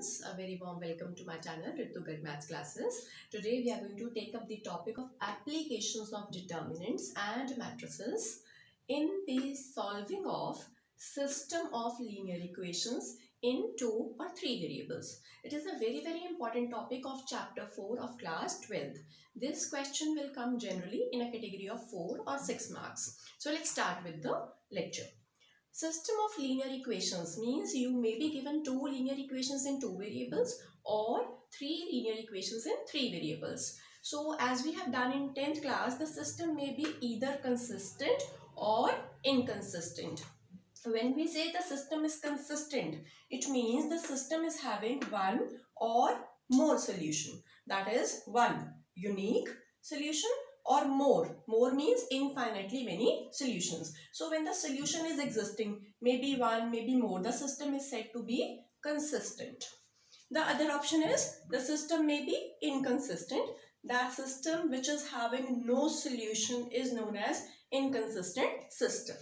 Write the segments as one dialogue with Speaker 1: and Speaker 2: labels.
Speaker 1: students, a very warm welcome to my channel Ritu Maths Classes. Today we are going to take up the topic of applications of determinants and matrices in the solving of system of linear equations in 2 or 3 variables. It is a very important topic of chapter 4 of class 12th. This question will come generally in a category of 4 or 6 marks. So let's start with the lecture. System of linear equations means you may be given 2 linear equations in 2 variables or 3 linear equations in 3 variables. So as we have done in 10th class, the system may be either consistent or inconsistent. When we say the system is consistent, it means the system is having one or more solution. That is one unique solution or more. More means infinitely many solutions. So when the solution is existing, maybe one, maybe more, the system is said to be consistent. The other option is the system may be inconsistent. That system which is having no solution is known as inconsistent system.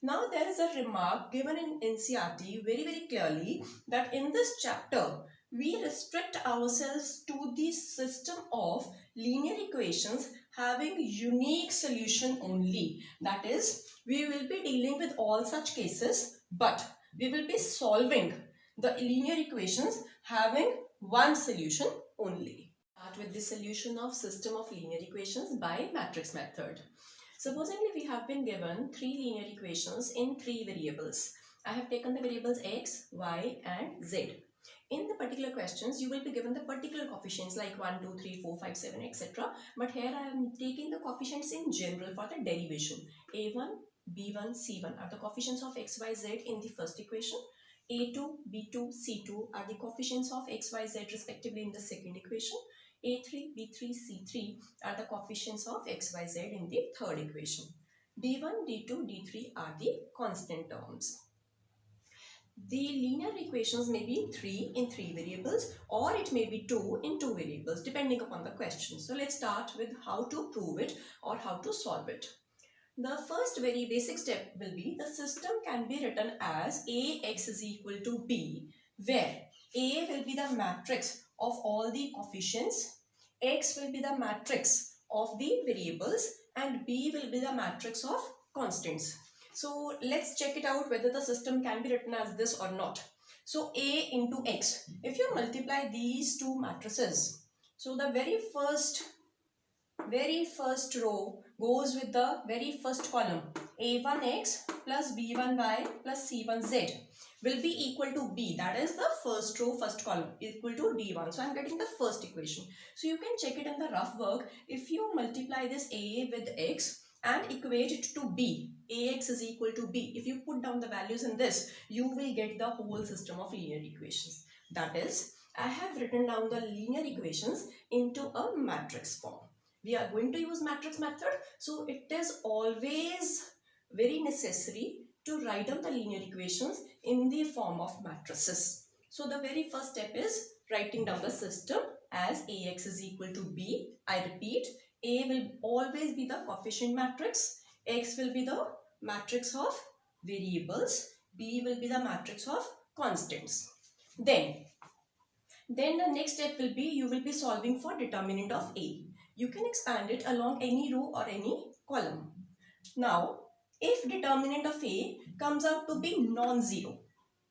Speaker 1: Now there is a remark given in NCERT very clearly that in this chapter we restrict ourselves to the system of linear equations having unique solution only. That is, we will be dealing with all such cases, but we will be solving the linear equations having one solution only. Start with the solution of system of linear equations by matrix method. Supposingly we have been given 3 linear equations in 3 variables. I have taken the variables x, y and z. In the particular questions, you will be given the particular coefficients like 1, 2, 3, 4, 5, 7, etc. But here I am taking the coefficients in general for the derivation. A1, B1, C1 are the coefficients of x, y, z in the first equation. A2, B2, C2 are the coefficients of x, y, z respectively in the second equation. A3, B3, C3 are the coefficients of x, y, z in the third equation. D1, D2, D3 are the constant terms. The linear equations may be 3 in 3 variables or it may be 2 in 2 variables depending upon the question. So let's start with how to prove it or how to solve it. The first very basic step will be the system can be written as Ax is equal to B, where A will be the matrix of all the coefficients, X will be the matrix of the variables and B will be the matrix of constants. So let's check it out whether the system can be written as this or not. So A into X, if you multiply these two matrices, so the very first row goes with the very first column. A1x plus B1y plus C1z will be equal to B. That is the first row, first column equal to D1. So I am getting the first equation. So you can check it in the rough work. If you multiply this A with X and equate it to B, Ax is equal to B. If you put down the values in this, you will get the whole system of linear equations. That is, I have written down the linear equations into a matrix form. We are going to use matrix method, so it is always very necessary to write down the linear equations in the form of matrices. So the very first step is writing down the system as Ax is equal to B. I repeat, A will always be the coefficient matrix, X will be the matrix of variables, B will be the matrix of constants. Then the next step will be you will be solving for determinant of A. You can expand it along any row or any column. Now, if determinant of A comes out to be non-zero,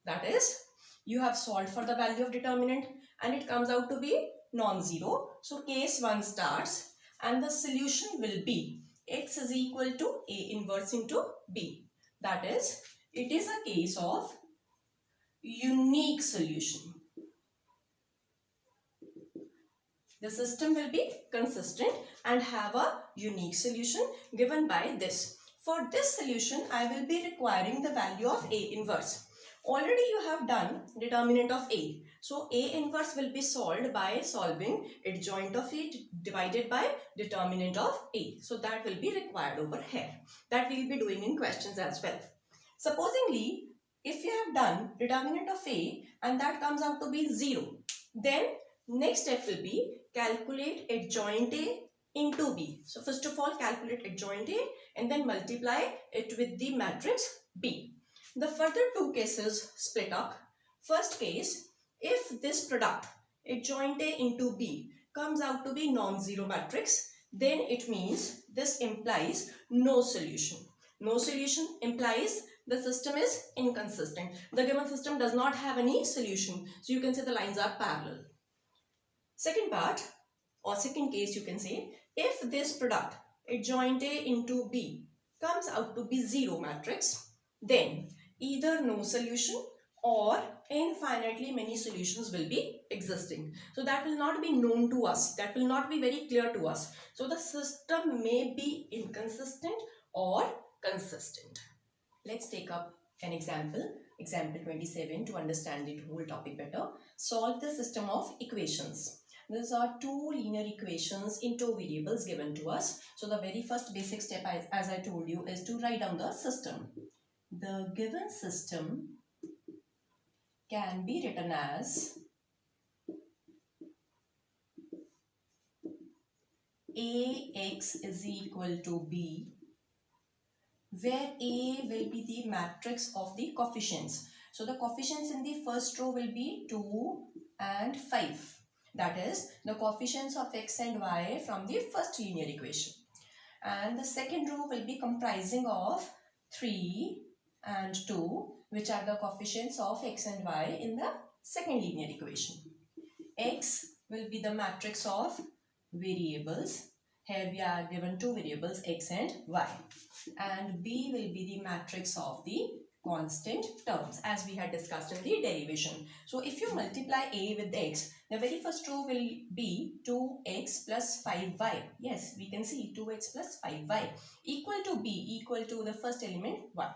Speaker 1: that is, you have solved for the value of determinant and it comes out to be non-zero. So, case 1 starts and the solution will be x is equal to A inverse into B. That is, it is a case of unique solution. The system will be consistent and have a unique solution given by this. For this solution, I will be requiring the value of A inverse. Already you have done determinant of A. So A inverse will be solved by solving adjoint of A divided by determinant of A. So that will be required over here. That we will be doing in questions as well. Supposingly, if you have done determinant of A and that comes out to be 0, then next step will be calculate adjoint A into B. So first of all, calculate adjoint A and then multiply it with the matrix B. The further two cases split up. First case, if this product adjoint A into B comes out to be non-zero matrix, then it means this implies no solution. No solution implies the system is inconsistent. The given system does not have any solution. So you can say the lines are parallel. Second part or second case, you can say if this product adjoint A into B comes out to be zero matrix, then either no solution or infinitely many solutions will be existing. So that will not be known to us. That will not be very clear to us. So the system may be inconsistent or consistent. Let's take up an example. Example 27 to understand the whole topic better. Solve the system of equations. These are two linear equations in two variables given to us. So the very first basic step, as I told you, is to write down the system. The given system can be written as AX is equal to B, where A will be the matrix of the coefficients. So the coefficients in the first row will be 2 and 5. That is the coefficients of x and y from the first linear equation. And the second row will be comprising of 3 and 2, which are the coefficients of x and y in the second linear equation. X will be the matrix of variables. Here we are given two variables, x and y. And B will be the matrix of the constant terms, as we had discussed in the derivation. So if you multiply A with x, the very first row will be 2x plus 5y. Yes, we can see 2x plus 5y equal to B, equal to the first element 1.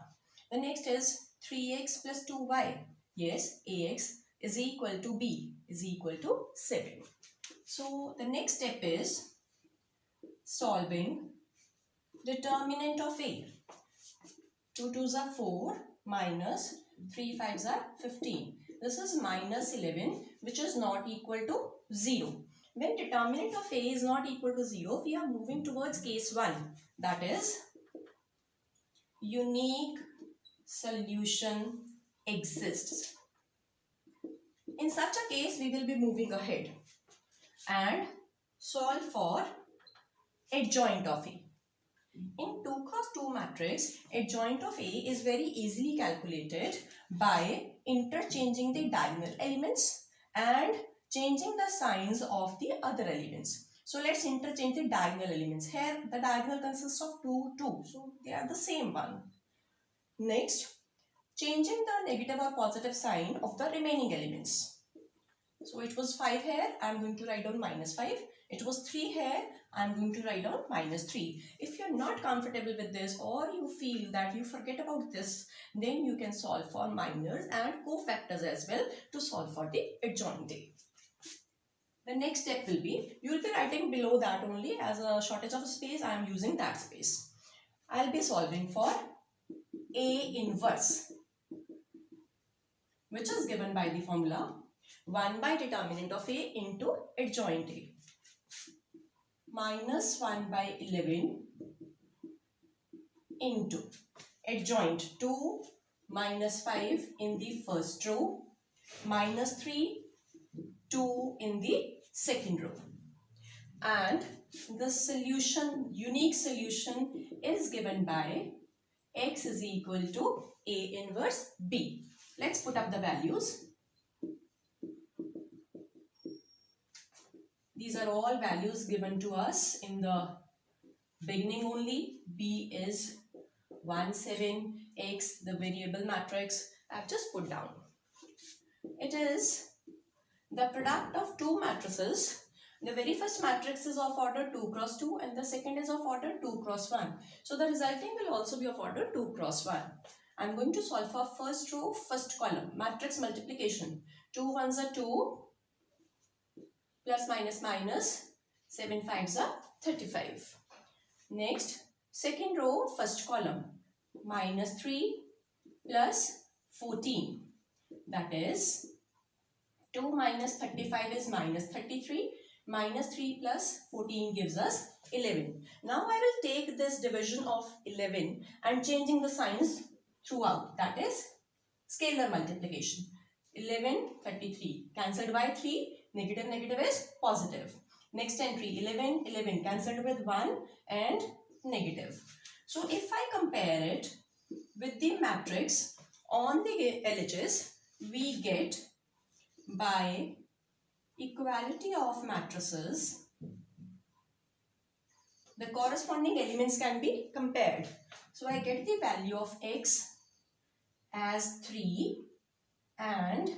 Speaker 1: The next is 3x plus 2y. Yes, Ax is equal to B is equal to 7. So the next step is solving determinant of A. 2 2s are 4 minus 3 5s are 15. This is minus 11, which is not equal to 0. When determinant of A is not equal to 0, we are moving towards case 1. That is, unique solution exists. In such a case, we will be moving ahead and solve for adjoint of A. In 2 cross 2 matrix, adjoint of A is very easily calculated by interchanging the diagonal elements and changing the signs of the other elements. So let's interchange the diagonal elements. Here the diagonal consists of 2, 2. So they are the same one. Next, changing the negative or positive sign of the remaining elements. So it was 5 here, I am going to write down minus 5. It was 3 here, I am going to write down minus 3. If you are not comfortable with this, or you feel that you forget about this, then you can solve for minors and cofactors as well to solve for the adjoint A. The next step will be, you will be writing below that only. As a shortage of space, I am using that space. I will be solving for A inverse, which is given by the formula 1 by determinant of A into adjoint A. Minus 1 by 11 into adjoint 2 minus 5 in the first row, minus 3, 2 in the second row. And the solution, unique solution, is given by x is equal to A inverse B. Let's put up the values. These are all values given to us in the beginning only. B is 1, 7, x, the variable matrix I have just put down. It is the product of two matrices. The very first matrix is of order 2 cross 2 and the second is of order 2 cross 1. So the resulting will also be of order 2 cross 1. I am going to solve for first row, first column, matrix multiplication. 2 1s are 2. Plus minus minus, 7 5s are 35. Next, second row, first column, minus 3 plus 14. That is, 2 minus 35 is minus 33. Minus 3 plus 14 gives us 11. Now I will take this division of 11 and changing the signs throughout. That is, scalar multiplication. 11, 33. Cancelled by 3. Negative, negative is positive. Next entry, 11, 11. Cancelled with 1 and negative. So if I compare it with the matrix on the LHS, we get by equality of matrices, the corresponding elements can be compared. So I get the value of x as 3 and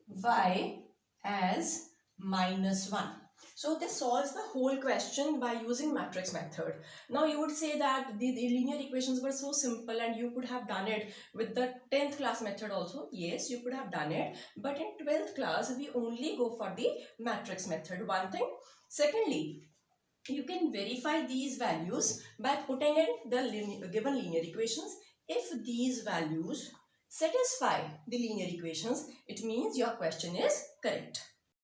Speaker 1: y as -1. So this solves the whole question by using matrix method. Now you would say that the linear equations were so simple and you could have done it with the 10th class method also. Yes, you could have done it. But in 12th class, we only go for the matrix method. One thing. Secondly, you can verify these values by putting in the given linear equations. If these values satisfy the linear equations, it means your question is correct.